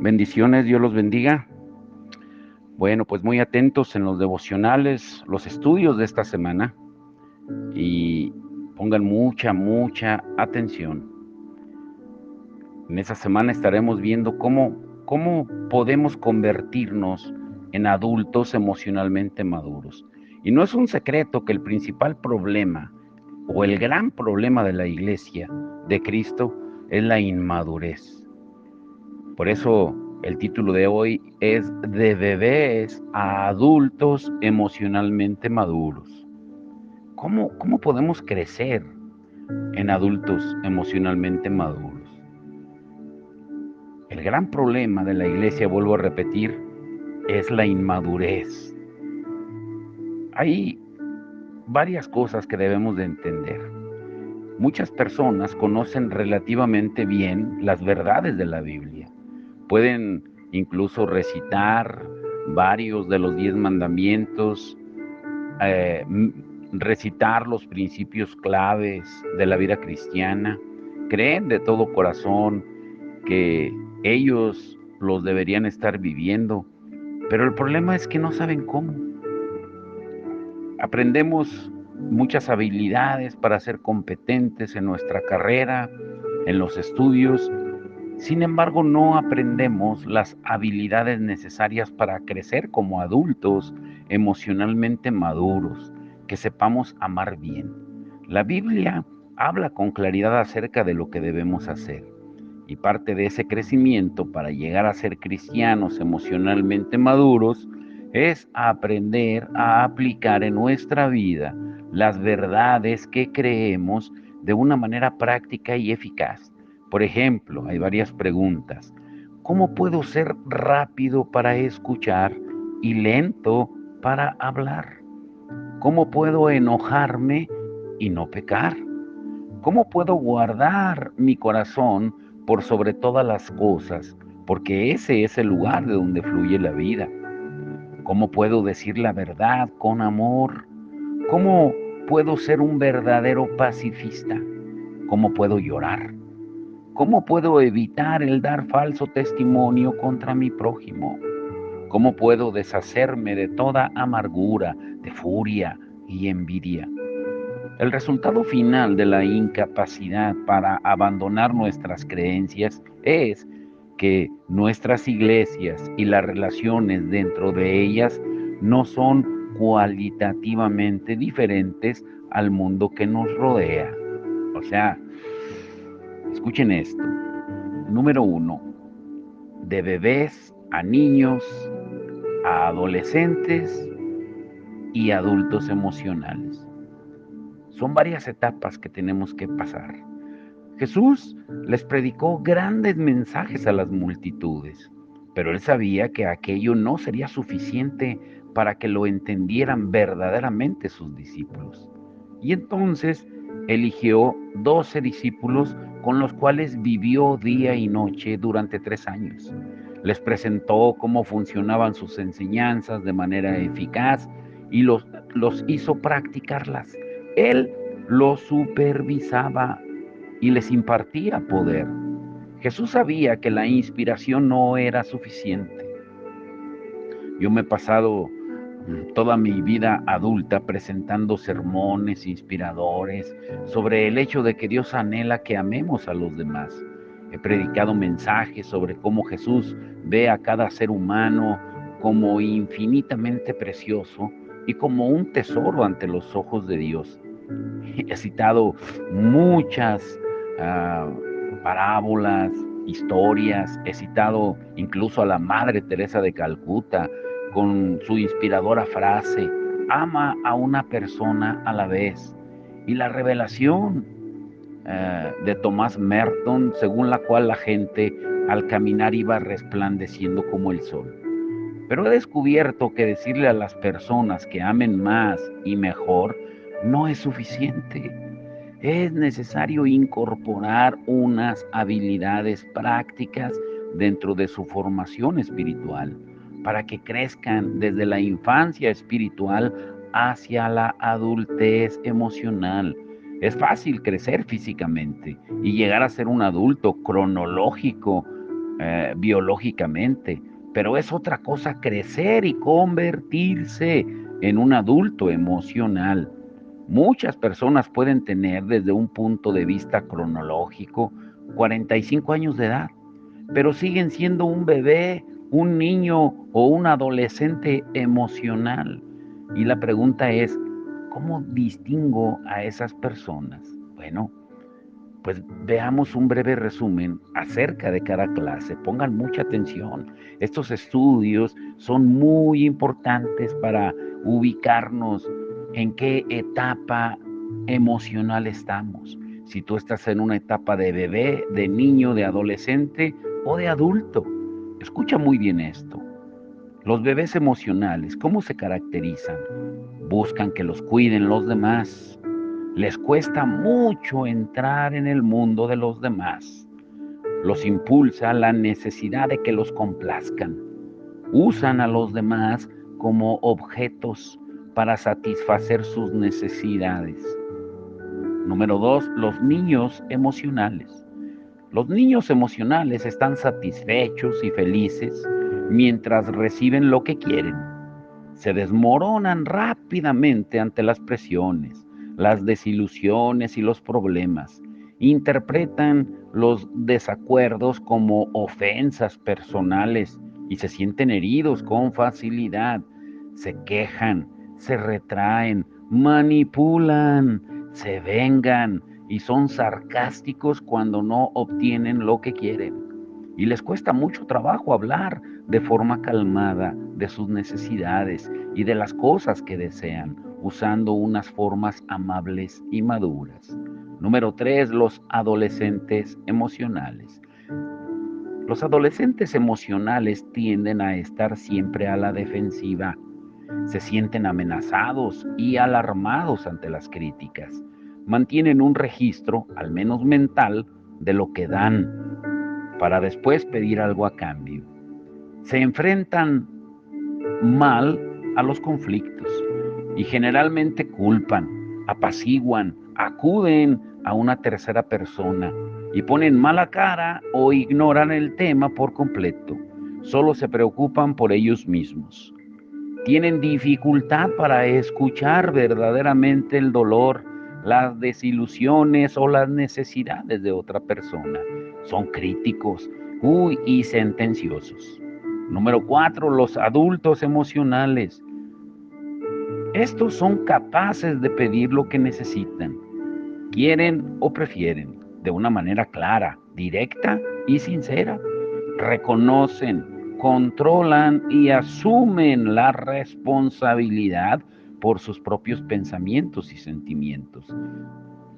Bendiciones, Dios los bendiga. Bueno, pues muy atentos en los devocionales, los estudios de esta semana y pongan mucha atención. En esta semana estaremos viendo cómo podemos convertirnos en adultos emocionalmente maduros. Y no es un secreto que el principal problema o el gran problema de la iglesia de Cristo es la inmadurez. Por eso el título de hoy es De bebés a adultos emocionalmente maduros. ¿Cómo podemos crecer en adultos emocionalmente maduros? El gran problema de la iglesia, vuelvo a repetir, es la inmadurez. Hay varias cosas que debemos de entender. Muchas personas conocen relativamente bien las verdades de la Biblia. Pueden incluso recitar varios de los 10 mandamientos, eh, recitar los principios claves de la vida cristiana. Creen de todo corazón que ellos los deberían estar viviendo, pero el problema es que no saben cómo. Aprendemos muchas habilidades para ser competentes en nuestra carrera, en los estudios. Sin embargo, no aprendemos las habilidades necesarias para crecer como adultos emocionalmente maduros, que sepamos amar bien. La Biblia habla con claridad acerca de lo que debemos hacer. Y parte de ese crecimiento para llegar a ser cristianos emocionalmente maduros es aprender a aplicar en nuestra vida las verdades que creemos de una manera práctica y eficaz. Por ejemplo, hay varias preguntas. ¿Cómo puedo ser rápido para escuchar y lento para hablar? ¿Cómo puedo enojarme y no pecar? ¿Cómo puedo guardar mi corazón por sobre todas las cosas? Porque ese es el lugar de donde fluye la vida. ¿Cómo puedo decir la verdad con amor? ¿Cómo puedo ser un verdadero pacifista? ¿Cómo puedo llorar? ¿Cómo puedo evitar el dar falso testimonio contra mi prójimo? ¿Cómo puedo deshacerme de toda amargura, de furia y envidia? El resultado final de la incapacidad para abandonar nuestras creencias es que nuestras iglesias y las relaciones dentro de ellas no son cualitativamente diferentes al mundo que nos rodea. O sea, escuchen esto. Número uno, de bebés a niños, a adolescentes y adultos emocionales. Son varias etapas que tenemos que pasar. Jesús les predicó grandes mensajes a las multitudes, pero él sabía que aquello no sería suficiente para que lo entendieran verdaderamente sus discípulos. Y entonces eligió 12 discípulos con los cuales vivió día y noche durante 3 años. Les presentó cómo funcionaban sus enseñanzas de manera eficaz y los hizo practicarlas. Él los supervisaba y les impartía poder. Jesús sabía que la inspiración no era suficiente. Yo me he pasado toda mi vida adulta presentando sermones inspiradores sobre el hecho de que Dios anhela que amemos a los demás. He predicado mensajes sobre cómo Jesús ve a cada ser humano como infinitamente precioso y como un tesoro ante los ojos de Dios. He citado muchas uh, parábolas, historias, he citado incluso a la Madre Teresa de Calcuta con su inspiradora frase, ama a una persona a la vez. Y la revelación de Thomas Merton, según la cual la gente al caminar iba resplandeciendo como el sol. Pero he descubierto que decirle a las personas que amen más y mejor no es suficiente. Es necesario incorporar unas habilidades prácticas dentro de su formación espiritual para que crezcan desde la infancia espiritual hacia la adultez emocional. Es fácil crecer físicamente y llegar a ser un adulto cronológico, biológicamente, pero es otra cosa crecer y convertirse en un adulto emocional. Muchas personas pueden tener desde un punto de vista cronológico 45 años de edad, pero siguen siendo un bebé, un niño o un adolescente emocional. Y la pregunta es, ¿cómo distingo a esas personas? Bueno, pues veamos un breve resumen acerca de cada clase. Pongan mucha atención. Estos estudios son muy importantes para ubicarnos en qué etapa emocional estamos. Si tú estás en una etapa de bebé, de niño, de adolescente o de adulto. Escucha muy bien esto. Los bebés emocionales, ¿cómo se caracterizan? Buscan que los cuiden los demás. Les cuesta mucho entrar en el mundo de los demás. Los impulsa la necesidad de que los complazcan. Usan a los demás como objetos para satisfacer sus necesidades. Número 2, los niños emocionales. Los niños emocionales están satisfechos y felices mientras reciben lo que quieren. Se desmoronan rápidamente ante las presiones, las desilusiones y los problemas. Interpretan los desacuerdos como ofensas personales y se sienten heridos con facilidad. Se quejan, se retraen, manipulan, se vengan y son sarcásticos cuando no obtienen lo que quieren. Y les cuesta mucho trabajo hablar de forma calmada de sus necesidades y de las cosas que desean, usando unas formas amables y maduras. Número 3, los adolescentes emocionales. Los adolescentes emocionales tienden a estar siempre a la defensiva. Se sienten amenazados y alarmados ante las críticas. Mantienen un registro, al menos mental, de lo que dan, para después pedir algo a cambio. Se enfrentan mal a los conflictos y generalmente culpan, apaciguan, acuden a una tercera persona y ponen mala cara o ignoran el tema por completo. Solo se preocupan por ellos mismos. Tienen dificultad para escuchar verdaderamente el dolor, las desilusiones o las necesidades de otra persona. Son críticos, y sentenciosos. Número 4, los adultos emocionales. Estos son capaces de pedir lo que necesitan, quieren o prefieren, de una manera clara, directa y sincera. Reconocen, controlan y asumen la responsabilidad por sus propios pensamientos y sentimientos.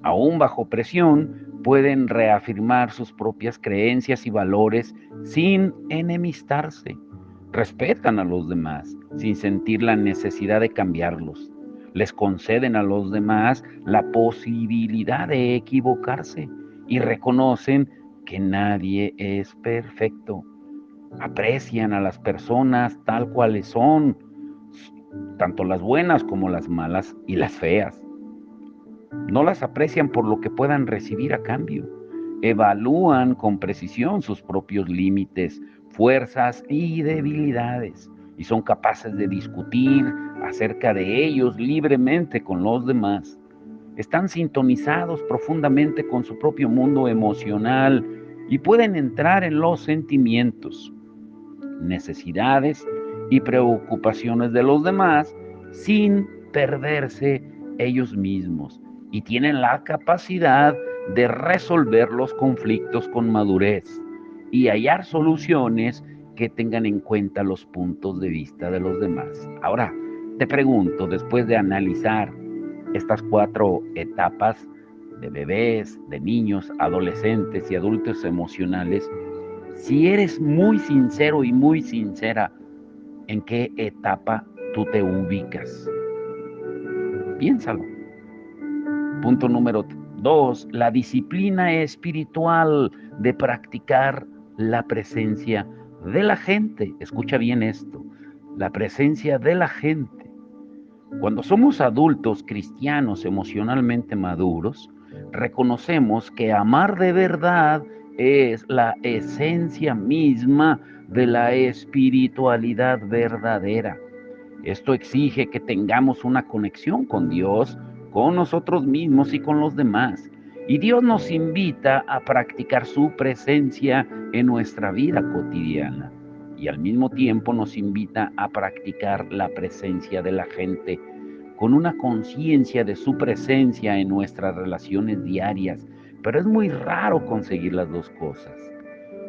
Aún bajo presión, pueden reafirmar sus propias creencias y valores sin enemistarse. Respetan a los demás sin sentir la necesidad de cambiarlos. Les conceden a los demás la posibilidad de equivocarse y reconocen que nadie es perfecto. Aprecian a las personas tal cuales son, tanto las buenas como las malas y las feas. No las aprecian por lo que puedan recibir a cambio. Evalúan con precisión sus propios límites, fuerzas y debilidades y son capaces de discutir acerca de ellos libremente con los demás. Están sintonizados profundamente con su propio mundo emocional y pueden entrar en los sentimientos, necesidades y preocupaciones de los demás sin perderse ellos mismos y tienen la capacidad de resolver los conflictos con madurez y hallar soluciones que tengan en cuenta los puntos de vista de los demás. Ahora, te pregunto, después de analizar estas 4 etapas de bebés, de niños, adolescentes y adultos emocionales, si eres muy sincero y muy sincera, ¿en qué etapa tú te ubicas? Piénsalo. Punto número 2, la disciplina espiritual de practicar la presencia de la gente. Escucha bien esto, la presencia de la gente. Cuando somos adultos cristianos emocionalmente maduros, reconocemos que amar de verdad es la esencia misma de la espiritualidad verdadera. Esto exige que tengamos una conexión con Dios, con nosotros mismos y con los demás. Y Dios nos invita a practicar su presencia en nuestra vida cotidiana. Y al mismo tiempo nos invita a practicar la presencia de la gente con una conciencia de su presencia en nuestras relaciones diarias. Pero es muy raro conseguir las dos cosas.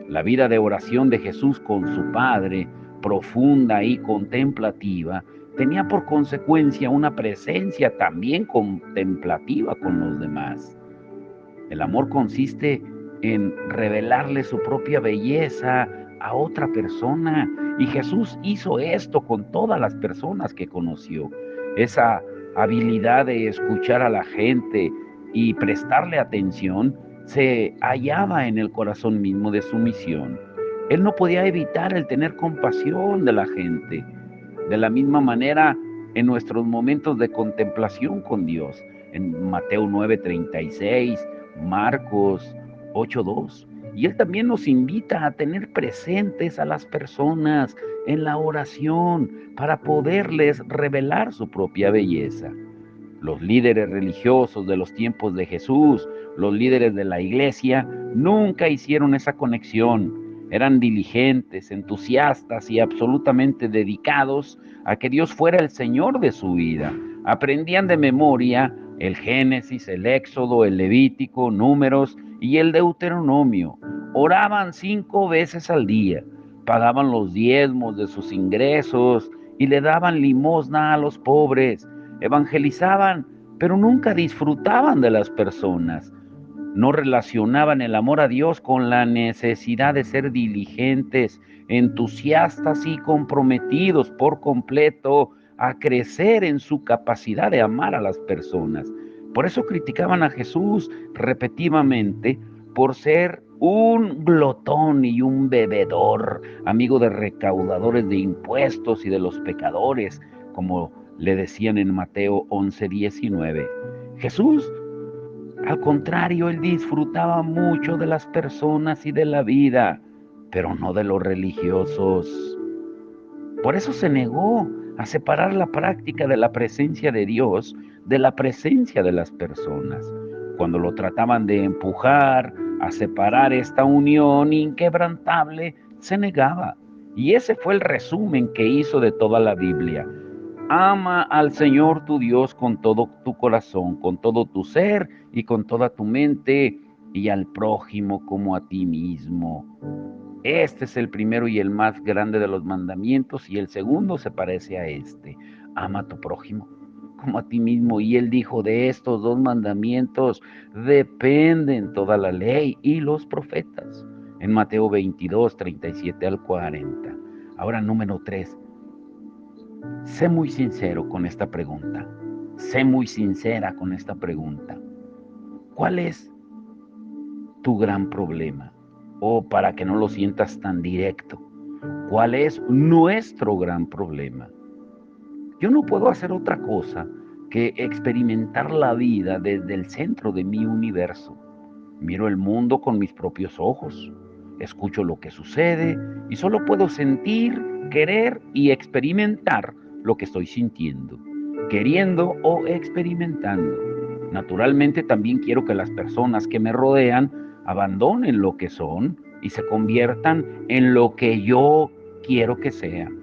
La vida de oración de Jesús con su Padre, profunda y contemplativa, tenía por consecuencia una presencia también contemplativa con los demás. El amor consiste en revelarle su propia belleza a otra persona, y Jesús hizo esto con todas las personas que conoció. Esa habilidad de escuchar a la gente y prestarle atención se hallaba en el corazón mismo de su misión. Él no podía evitar el tener compasión de la gente. De la misma manera, en nuestros momentos de contemplación con Dios, en Mateo 9:36, Marcos 8:2. Y Él también nos invita a tener presentes a las personas en la oración para poderles revelar su propia belleza. Los líderes religiosos de los tiempos de Jesús, los líderes de la iglesia, nunca hicieron esa conexión. Eran diligentes, entusiastas y absolutamente dedicados a que Dios fuera el Señor de su vida. Aprendían de memoria el Génesis, el Éxodo, el Levítico, Números y el Deuteronomio. Oraban 5 veces al día, pagaban los diezmos de sus ingresos y le daban limosna a los pobres. Evangelizaban, pero nunca disfrutaban de las personas. No relacionaban el amor a Dios con la necesidad de ser diligentes, entusiastas y comprometidos por completo a crecer en su capacidad de amar a las personas. Por eso criticaban a Jesús repetidamente por ser un glotón y un bebedor, amigo de recaudadores de impuestos y de los pecadores, como le decían en Mateo 11:19. Jesús, al contrario, él disfrutaba mucho de las personas y de la vida, pero no de los religiosos. Por eso se negó a separar la práctica de la presencia de Dios de la presencia de las personas. Cuando lo trataban de empujar a separar esta unión inquebrantable, se negaba. Y ese fue el resumen que hizo de toda la Biblia. Ama al Señor tu Dios con todo tu corazón, con todo tu ser y con toda tu mente, y al prójimo como a ti mismo. Este es el primero y el más grande de los mandamientos, y el segundo se parece a este. Ama a tu prójimo como a ti mismo. Y él dijo, de estos dos mandamientos dependen toda la ley y los profetas. En Mateo 22:37 al 40. Ahora, número 3. Sé muy sincero con esta pregunta. Sé muy sincera con esta pregunta. ¿Cuál es tu gran problema? O para que no lo sientas tan directo, ¿cuál es nuestro gran problema? Yo no puedo hacer otra cosa que experimentar la vida desde el centro de mi universo. Miro el mundo con mis propios ojos, escucho lo que sucede y solo puedo sentir, querer y experimentar lo que estoy sintiendo, queriendo o experimentando. Naturalmente también quiero que las personas que me rodean abandonen lo que son y se conviertan en lo que yo quiero que sean.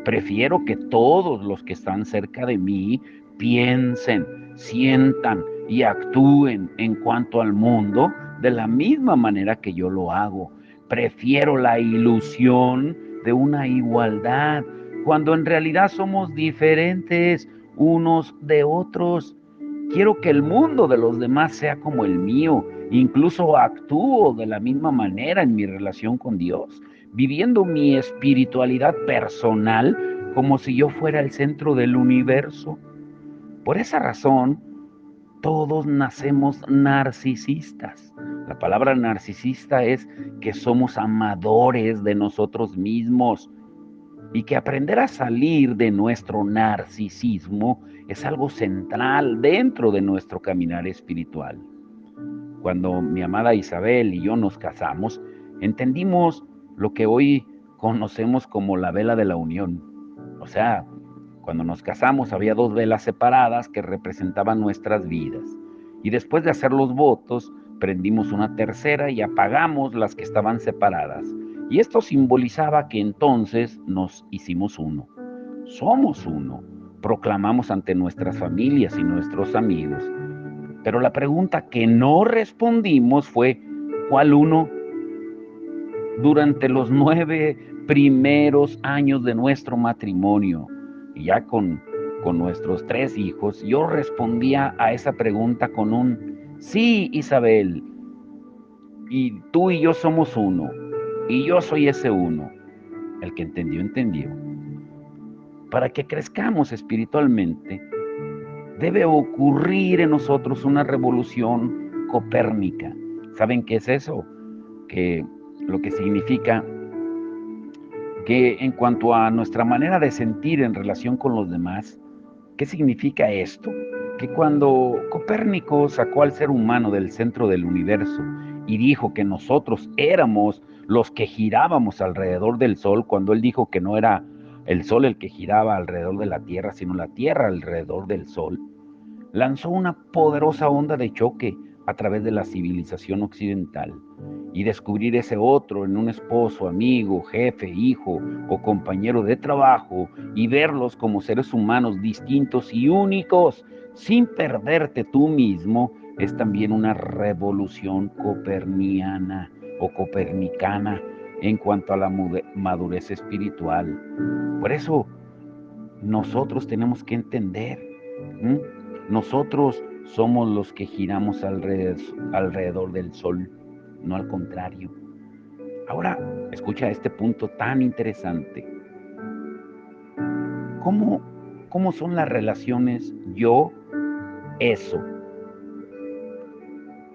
Prefiero que todos los que están cerca de mí piensen, sientan y actúen en cuanto al mundo de la misma manera que yo lo hago. Prefiero la ilusión de una igualdad, cuando en realidad somos diferentes unos de otros. Quiero que el mundo de los demás sea como el mío. Incluso actúo de la misma manera en mi relación con Dios, viviendo mi espiritualidad personal como si yo fuera el centro del universo. Por esa razón, todos nacemos narcisistas. La palabra narcisista es que somos amadores de nosotros mismos, y que aprender a salir de nuestro narcisismo es algo central dentro de nuestro caminar espiritual. Cuando mi amada Isabel y yo nos casamos, entendimos lo que hoy conocemos como la vela de la unión. O sea, cuando nos casamos había dos velas separadas que representaban nuestras vidas. Y después de hacer los votos, prendimos una tercera y apagamos las que estaban separadas. Y esto simbolizaba que entonces nos hicimos uno. Somos uno. Proclamamos ante nuestras familias y nuestros amigos. Pero la pregunta que no respondimos fue, ¿cuál uno? Durante los 9 primeros años de nuestro matrimonio, y ya con nuestros 3 hijos, yo respondía a esa pregunta con un sí, Isabel, y tú y yo somos uno, y yo soy ese uno. El que entendió, entendió. Para que crezcamos espiritualmente, debe ocurrir en nosotros una revolución copérnica. ¿Saben qué es eso? Que lo que significa que en cuanto a nuestra manera de sentir en relación con los demás, ¿qué significa esto? Que cuando Copérnico sacó al ser humano del centro del universo y dijo que nosotros éramos los que girábamos alrededor del Sol, cuando él dijo que no era el Sol el que giraba alrededor de la Tierra, sino la Tierra alrededor del Sol, lanzó una poderosa onda de choque a través de la civilización occidental. Y descubrir ese otro en un esposo, amigo, jefe, hijo o compañero de trabajo y verlos como seres humanos distintos y únicos sin perderte tú mismo es también una revolución coperniana o copernicana en cuanto a la madurez espiritual. Por eso nosotros tenemos que entender, ¿m? Nosotros somos los que giramos alrededor del Sol, no al contrario. Ahora, escucha este punto tan interesante. ¿Cómo, cómo son las relaciones yo-eso?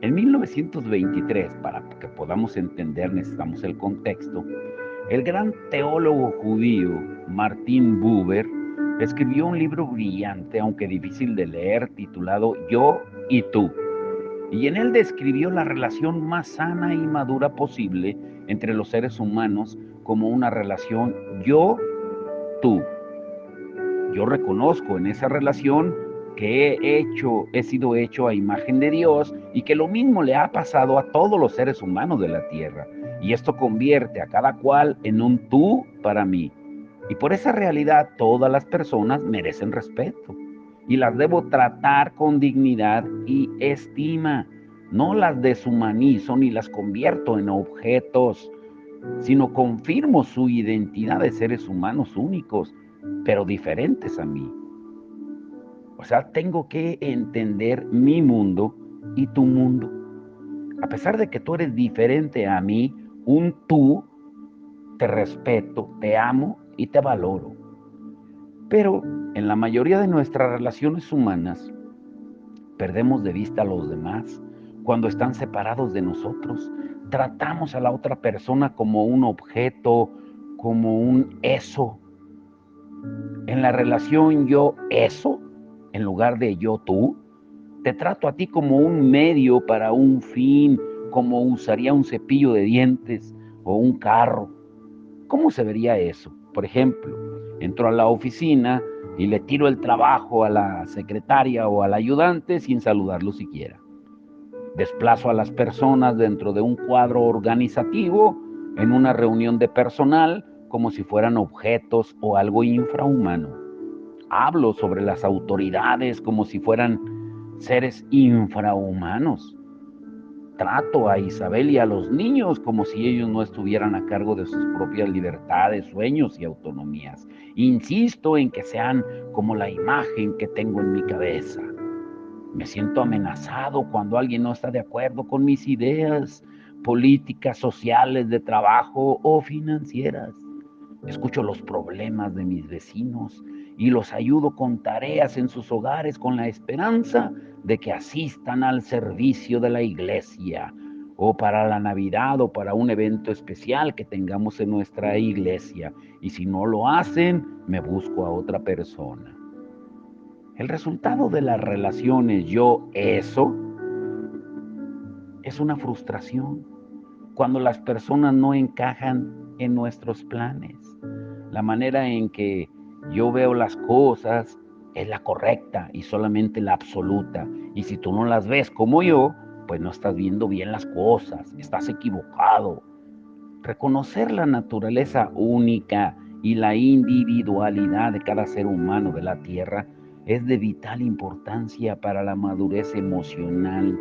En 1923, para que podamos entender, necesitamos el contexto. El gran teólogo judío Martin Buber escribió un libro brillante, aunque difícil de leer, titulado Yo y tú. Y en él describió la relación más sana y madura posible entre los seres humanos como una relación yo-tú. Yo reconozco en esa relación que he sido hecho a imagen de Dios y que lo mismo le ha pasado a todos los seres humanos de la tierra. Y esto convierte a cada cual en un tú para mí. Y por esa realidad todas las personas merecen respeto y las debo tratar con dignidad y estima. No las deshumanizo ni las convierto en objetos, sino confirmo su identidad de seres humanos únicos, pero diferentes a mí. O sea, tengo que entender mi mundo y tu mundo. A pesar de que tú eres diferente a mí, un tú, te respeto, te amo y te valoro. Pero en la mayoría de nuestras relaciones humanas, perdemos de vista a los demás cuando están separados de nosotros. Tratamos a la otra persona como un objeto, como un eso. En la relación yo-eso, en lugar de yo-tú, te trato a ti como un medio para un fin, como usaría un cepillo de dientes o un carro. ¿Cómo se vería eso? Por ejemplo, entro a la oficina y le tiro el trabajo a la secretaria o al ayudante sin saludarlo siquiera. Desplazo a las personas dentro de un cuadro organizativo en una reunión de personal como si fueran objetos o algo infrahumano. Hablo sobre las autoridades como si fueran seres infrahumanos. Trato a Isabel y a los niños como si ellos no estuvieran a cargo de sus propias libertades, sueños y autonomías. Insisto en que sean como la imagen que tengo en mi cabeza. Me siento amenazado cuando alguien no está de acuerdo con mis ideas políticas, sociales, de trabajo o financieras. Escucho los problemas de mis vecinos y los ayudo con tareas en sus hogares con la esperanza de que asistan al servicio de la iglesia o para la Navidad o para un evento especial que tengamos en nuestra iglesia. Y si no lo hacen, me busco a otra persona. El resultado de las relaciones yo-eso es una frustración cuando las personas no encajan en nuestros planes. La manera en que yo veo las cosas es la correcta y solamente la absoluta. Y si tú no las ves como yo, pues no estás viendo bien las cosas, estás equivocado. Reconocer la naturaleza única y la individualidad de cada ser humano de la Tierra es de vital importancia para la madurez emocional.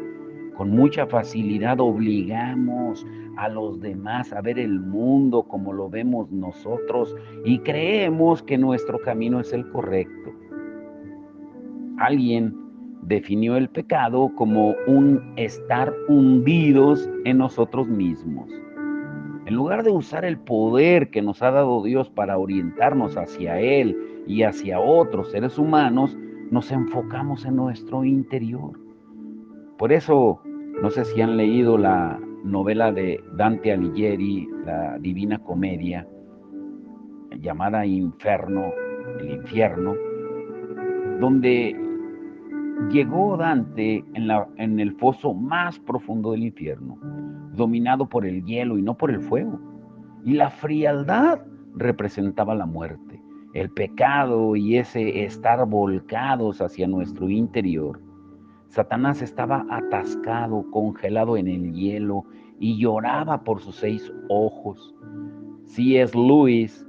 Con mucha facilidad obligamos a los demás a ver el mundo como lo vemos nosotros y creemos que nuestro camino es el correcto. Alguien definió el pecado como un estar hundidos en nosotros mismos. En lugar de usar el poder que nos ha dado Dios para orientarnos hacia Él y hacia otros seres humanos, nos enfocamos en nuestro interior. Por eso, no sé si han leído la novela de Dante Alighieri, la Divina Comedia, llamada Inferno, el infierno, donde llegó Dante en el foso más profundo del infierno, dominado por el hielo y no por el fuego. Y la frialdad representaba la muerte, el pecado y ese estar volcados hacia nuestro interior. Satanás estaba atascado, congelado en el hielo y lloraba por sus 6 ojos. C.S. Lewis,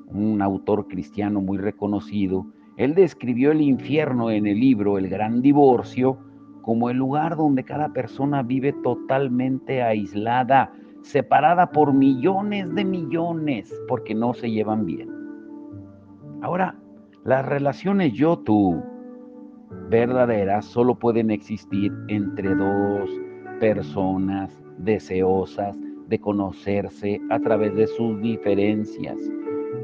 un autor cristiano muy reconocido, él describió el infierno en el libro El Gran Divorcio como el lugar donde cada persona vive totalmente aislada, separada por millones de millones, porque no se llevan bien. Ahora, las relaciones yo-tú verdaderas solo pueden existir entre dos personas deseosas de conocerse a través de sus diferencias.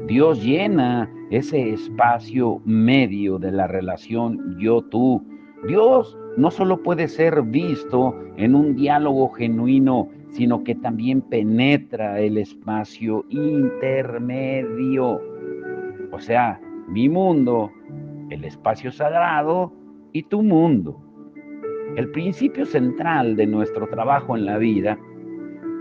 Dios llena ese espacio medio de la relación yo-tú. Dios no solo puede ser visto en un diálogo genuino, sino que también penetra el espacio intermedio. O sea, mi mundo, el espacio sagrado y tu mundo. El principio central de nuestro trabajo en la vida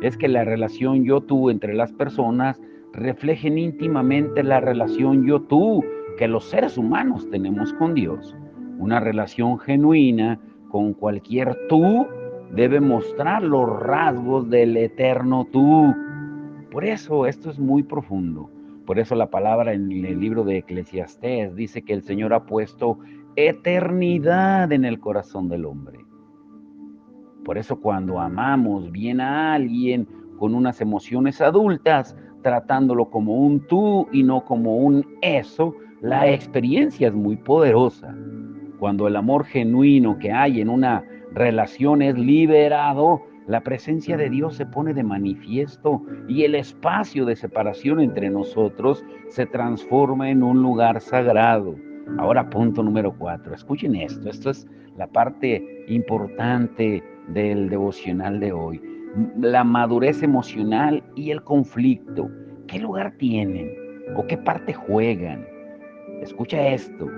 es que la relación yo-tú entre las personas reflejen íntimamente la relación yo-tú que los seres humanos tenemos con Dios. Una relación genuina con cualquier tú debe mostrar los rasgos del eterno tú. Por eso esto es muy profundo. Por eso la palabra en el libro de Eclesiastés dice que el Señor ha puesto eternidad en el corazón del hombre. Por eso cuando amamos bien a alguien con unas emociones adultas, tratándolo como un tú y no como un eso, la experiencia es muy poderosa. Cuando el amor genuino que hay en una relación es liberado, la presencia de Dios se pone de manifiesto y el espacio de separación entre nosotros se transforma en un lugar sagrado. Ahora, punto número 4. Escuchen esto. Esto es la parte importante del devocional de hoy. La madurez emocional y el conflicto. ¿Qué lugar tienen? ¿O qué parte juegan? Escucha esto.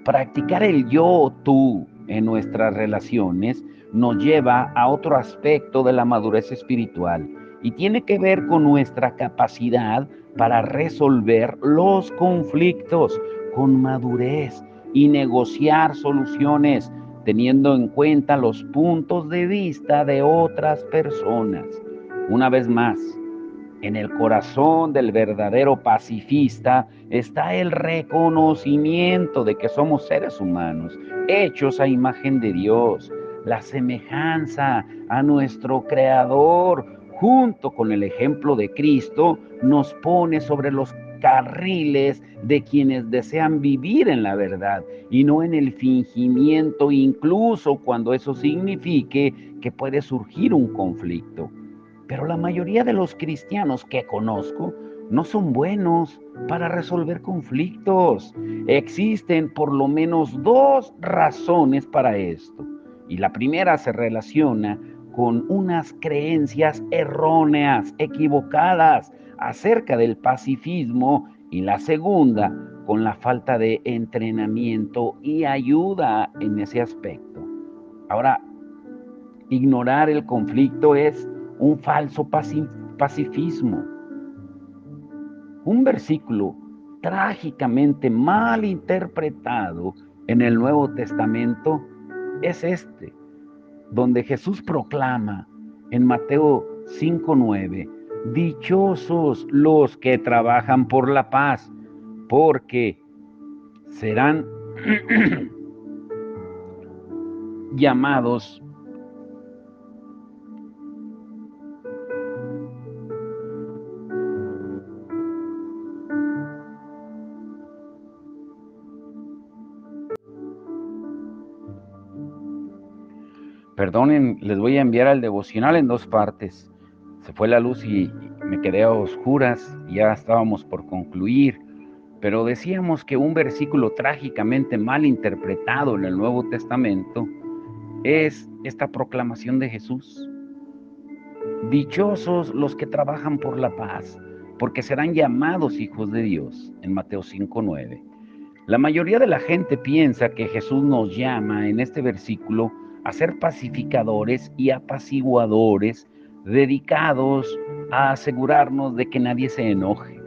Practicar el yo o tú en nuestras relaciones nos lleva a otro aspecto de la madurez espiritual y tiene que ver con nuestra capacidad para resolver los conflictos con madurez y negociar soluciones teniendo en cuenta los puntos de vista de otras personas. Una vez más, en el corazón del verdadero pacifista está el reconocimiento de que somos seres humanos, hechos a imagen de Dios, la semejanza a nuestro Creador, junto con el ejemplo de Cristo, nos pone sobre los carriles de quienes desean vivir en la verdad y no en el fingimiento, incluso cuando eso signifique que puede surgir un conflicto. Pero la mayoría de los cristianos que conozco no son buenos para resolver conflictos. Existen por lo menos 2 razones para esto. Y la primera se relaciona con unas creencias erróneas, equivocadas acerca del pacifismo, y la segunda con la falta de entrenamiento y ayuda en ese aspecto. Ahora, Ignorar el conflicto es un falso pacifismo. Un versículo trágicamente mal interpretado en el Nuevo Testamento es este, donde Jesús proclama en Mateo 5:9, dichosos los que trabajan por la paz, porque serán llamados Perdonen, les voy a enviar al devocional en 2 partes. Se fue la luz y me quedé a oscuras, ya estábamos por concluir, pero decíamos que un versículo trágicamente mal interpretado en el Nuevo Testamento es esta proclamación de Jesús. Dichosos los que trabajan por la paz, porque serán llamados hijos de Dios, en Mateo 5:9. La mayoría de la gente piensa que Jesús nos llama en este versículo a ser pacificadores y apaciguadores, dedicados a asegurarnos de que nadie se enoje.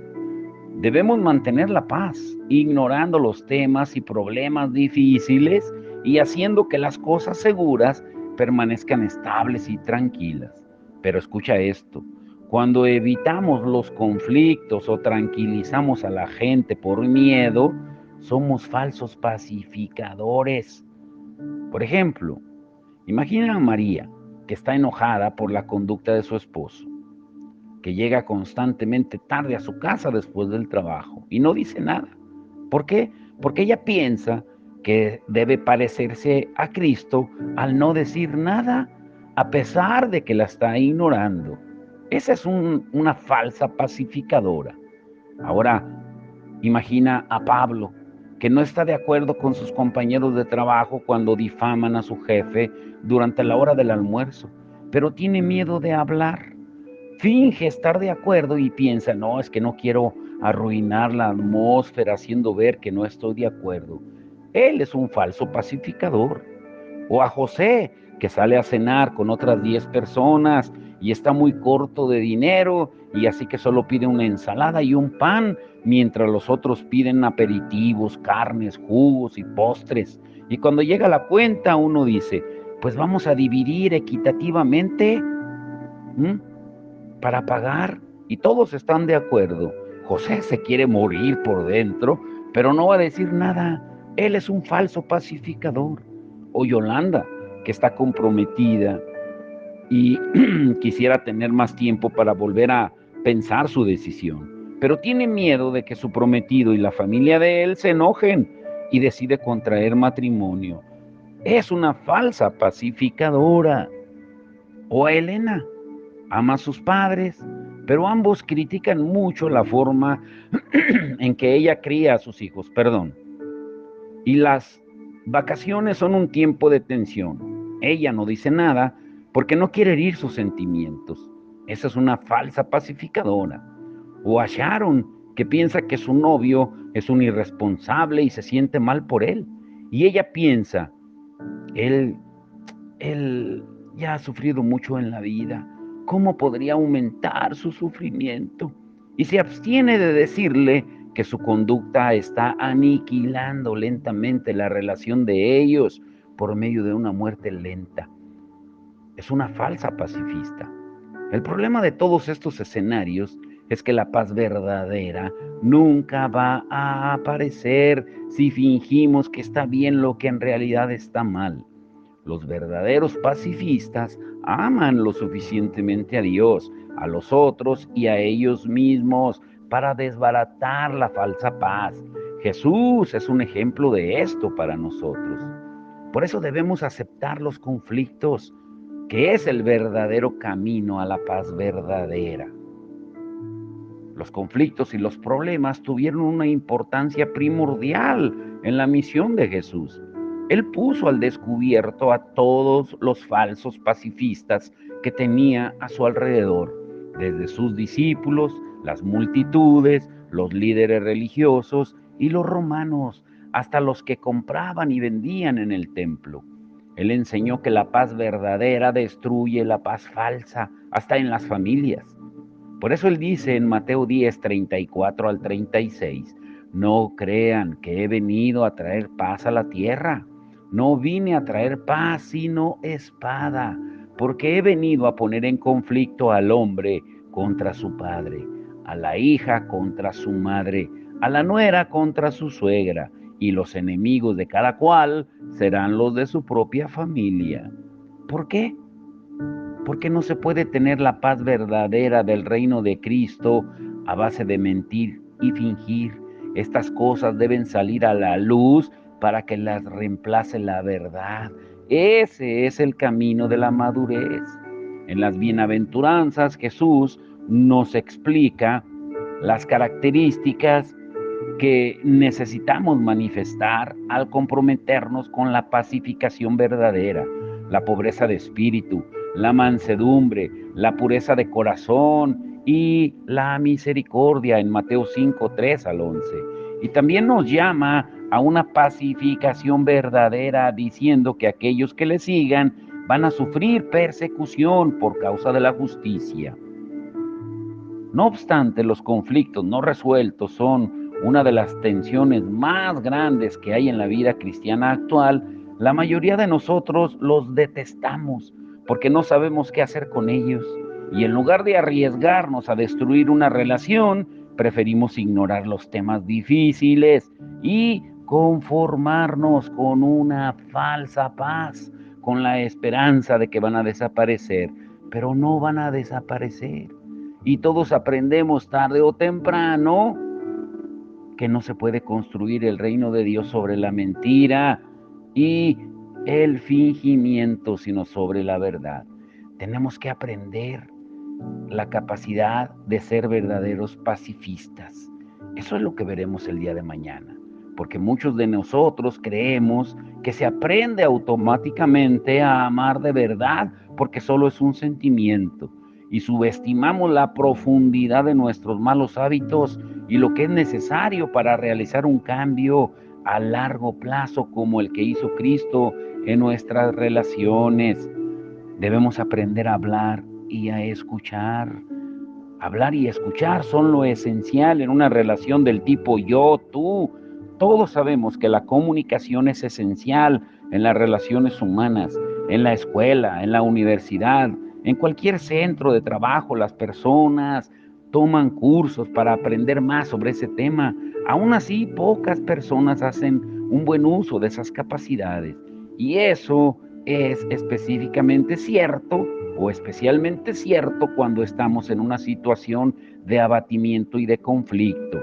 Debemos mantener la paz, ignorando los temas y problemas difíciles y haciendo que las cosas seguras permanezcan estables y tranquilas. Pero escucha esto, cuando evitamos los conflictos o tranquilizamos a la gente por miedo, somos falsos pacificadores. Por ejemplo, imagina a María, que está enojada por la conducta de su esposo, que llega constantemente tarde a su casa después del trabajo y no dice nada. ¿Por qué? Porque ella piensa que debe parecerse a Cristo al no decir nada, a pesar de que la está ignorando. Esa es una falsa pacificadora. Ahora, imagina a Pablo, que no está de acuerdo con sus compañeros de trabajo cuando difaman a su jefe durante la hora del almuerzo, pero tiene miedo de hablar. Finge estar de acuerdo y piensa, no, es que no quiero arruinar la atmósfera haciendo ver que no estoy de acuerdo. Él es un falso pacificador. O a José, que sale a cenar con otras 10 personas y está muy corto de dinero y así que solo pide una ensalada y un pan, mientras los otros piden aperitivos, carnes, jugos y postres. Y cuando llega la cuenta, uno dice, pues vamos a dividir equitativamente, ¿m? Para pagar, y todos están de acuerdo. José se quiere morir por dentro, pero no va a decir nada. Él es un falso pacificador. O Yolanda, que está comprometida y quisiera tener más tiempo para volver a pensar su decisión, pero tiene miedo de que su prometido y la familia de él se enojen y decide contraer matrimonio. Es una falsa pacificadora. O a Elena, ama a sus padres, pero ambos critican mucho la forma en que ella cría a sus hijos, y las vacaciones son un tiempo de tensión. Ella no dice nada porque no quiere herir sus sentimientos. Esa es una falsa pacificadora. O a Sharon, que piensa que su novio es un irresponsable y se siente mal por él. Y ella piensa, él, él ya ha sufrido mucho en la vida. ¿Cómo podría aumentar su sufrimiento? Y se abstiene de decirle que su conducta está aniquilando lentamente la relación de ellos por medio de una muerte lenta. Es una falsa pacifista. El problema de todos estos escenarios es que la paz verdadera nunca va a aparecer si fingimos que está bien lo que en realidad está mal. Los verdaderos pacifistas aman lo suficientemente a Dios, a los otros y a ellos mismos para desbaratar la falsa paz. Jesús es un ejemplo de esto para nosotros. Por eso debemos aceptar los conflictos, que es el verdadero camino a la paz verdadera. Los conflictos y los problemas tuvieron una importancia primordial en la misión de Jesús. Él puso al descubierto a todos los falsos pacifistas que tenía a su alrededor, desde sus discípulos, las multitudes, los líderes religiosos y los romanos, hasta los que compraban y vendían en el templo. Él enseñó que la paz verdadera destruye la paz falsa, hasta en las familias. Por eso Él dice en Mateo 10, 34 al 36, no crean que he venido a traer paz a la tierra. No vine a traer paz, sino espada, porque he venido a poner en conflicto al hombre contra su padre, a la hija contra su madre, a la nuera contra su suegra, y los enemigos de cada cual serán los de su propia familia. ¿Por qué? Porque no se puede tener la paz verdadera del reino de Cristo a base de mentir y fingir. Estas cosas deben salir a la luz para que las reemplace la verdad. Ese es el camino de la madurez. En las bienaventuranzas, Jesús nos explica las características que necesitamos manifestar al comprometernos con la pacificación verdadera, la pobreza de espíritu, la mansedumbre, la pureza de corazón y la misericordia en Mateo 5, 3 al 11. Y también nos llama a una pacificación verdadera, diciendo que aquellos que le sigan van a sufrir persecución por causa de la justicia. No obstante, los conflictos no resueltos son una de las tensiones más grandes que hay en la vida cristiana actual. La mayoría de nosotros los detestamos porque no sabemos qué hacer con ellos. Y en lugar de arriesgarnos a destruir una relación, preferimos ignorar los temas difíciles y conformarnos con una falsa paz, con la esperanza de que van a desaparecer, pero no van a desaparecer. Y todos aprendemos tarde o temprano que no se puede construir el reino de Dios sobre la mentira y el fingimiento, sino sobre la verdad. Tenemos que aprender la capacidad de ser verdaderos pacifistas. Eso es lo que veremos el día de mañana, porque muchos de nosotros creemos que se aprende automáticamente a amar de verdad, porque solo es un sentimiento, y subestimamos la profundidad de nuestros malos hábitos y lo que es necesario para realizar un cambio a largo plazo como el que hizo Cristo en nuestras relaciones. Debemos aprender a hablar y a escuchar. Hablar y escuchar son lo esencial en una relación del tipo yo, tú. Todos sabemos que la comunicación es esencial en las relaciones humanas, en la escuela, en la universidad, en cualquier centro de trabajo. Las personas toman cursos para aprender más sobre ese tema. Aún así, pocas personas hacen un buen uso de esas capacidades. Y eso es específicamente cierto o especialmente cierto cuando estamos en una situación de abatimiento y de conflicto.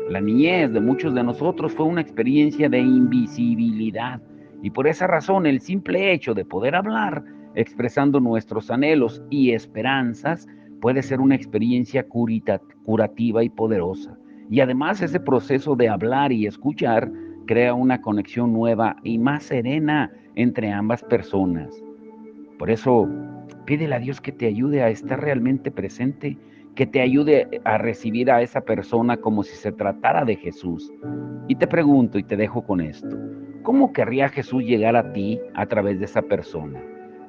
La niñez de muchos de nosotros fue una experiencia de invisibilidad y por esa razón el simple hecho de poder hablar, expresando nuestros anhelos y esperanzas, puede ser una experiencia curativa y poderosa. Y además ese proceso de hablar y escuchar crea una conexión nueva y más serena entre ambas personas. Por eso, pídele a Dios que te ayude a estar realmente presente, que te ayude a recibir a esa persona como si se tratara de Jesús. Y te pregunto y te dejo con esto, ¿cómo querría Jesús llegar a ti a través de esa persona?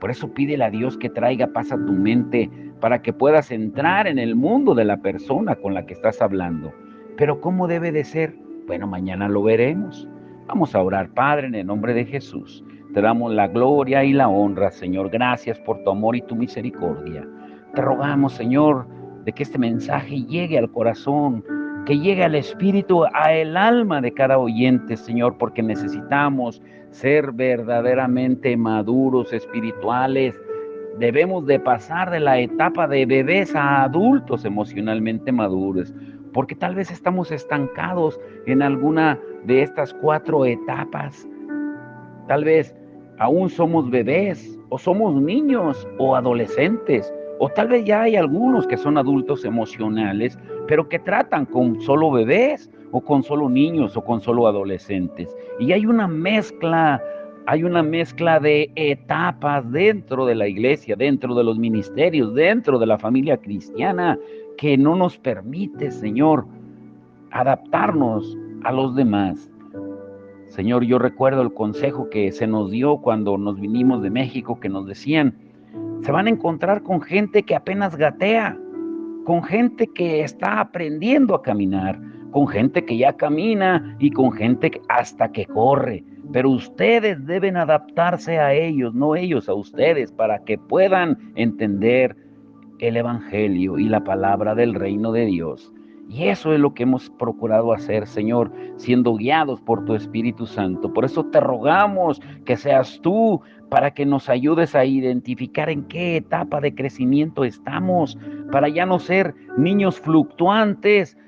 Por eso pídele a Dios que traiga paz a tu mente para que puedas entrar en el mundo de la persona con la que estás hablando. Pero ¿cómo debe de ser? Bueno, mañana lo veremos. Vamos a orar, Padre, en el nombre de Jesús. Te damos la gloria y la honra, Señor. Gracias por tu amor y tu misericordia. Te rogamos, Señor, de que este mensaje llegue al corazón, que llegue al espíritu, a el alma de cada oyente, Señor, porque necesitamos ser verdaderamente maduros espirituales. Debemos de pasar de la etapa de bebés a adultos emocionalmente maduros, porque tal vez estamos estancados en alguna de estas 4 etapas. Tal vez aún somos bebés, o somos niños o adolescentes, o tal vez ya hay algunos que son adultos emocionales, pero que tratan con solo bebés, o con solo niños, o con solo adolescentes. Y hay una mezcla de etapas dentro de la iglesia, dentro de los ministerios, dentro de la familia cristiana, que no nos permite, Señor, adaptarnos a los demás. Señor, yo recuerdo el consejo que se nos dio cuando nos vinimos de México, que nos decían, se van a encontrar con gente que apenas gatea, con gente que está aprendiendo a caminar, con gente que ya camina y con gente hasta que corre. Pero ustedes deben adaptarse a ellos, no ellos a ustedes, para que puedan entender el Evangelio y la palabra del reino de Dios. Y eso es lo que hemos procurado hacer, Señor, siendo guiados por tu Espíritu Santo. Por eso te rogamos que seas tú para que nos ayudes a identificar en qué etapa de crecimiento estamos, para ya no ser niños fluctuantes,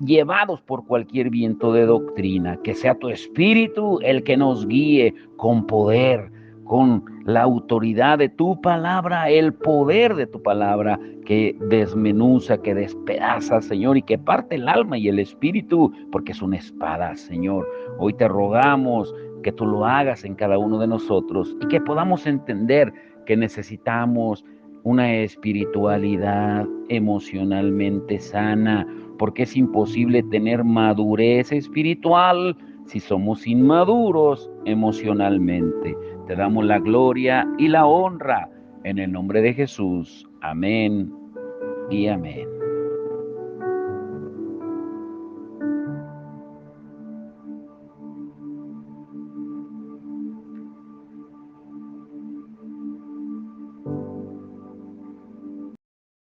llevados por cualquier viento de doctrina. Que sea tu Espíritu el que nos guíe con poder, con la autoridad de tu palabra, el poder de tu palabra que desmenuza, que despedaza, Señor, y que parte el alma y el espíritu, porque es una espada, Señor. Hoy te rogamos que tú lo hagas en cada uno de nosotros y que podamos entender que necesitamos una espiritualidad emocionalmente sana, porque es imposible tener madurez espiritual si somos inmaduros emocionalmente. Te damos la gloria y la honra en el nombre de Jesús. Amén y amén.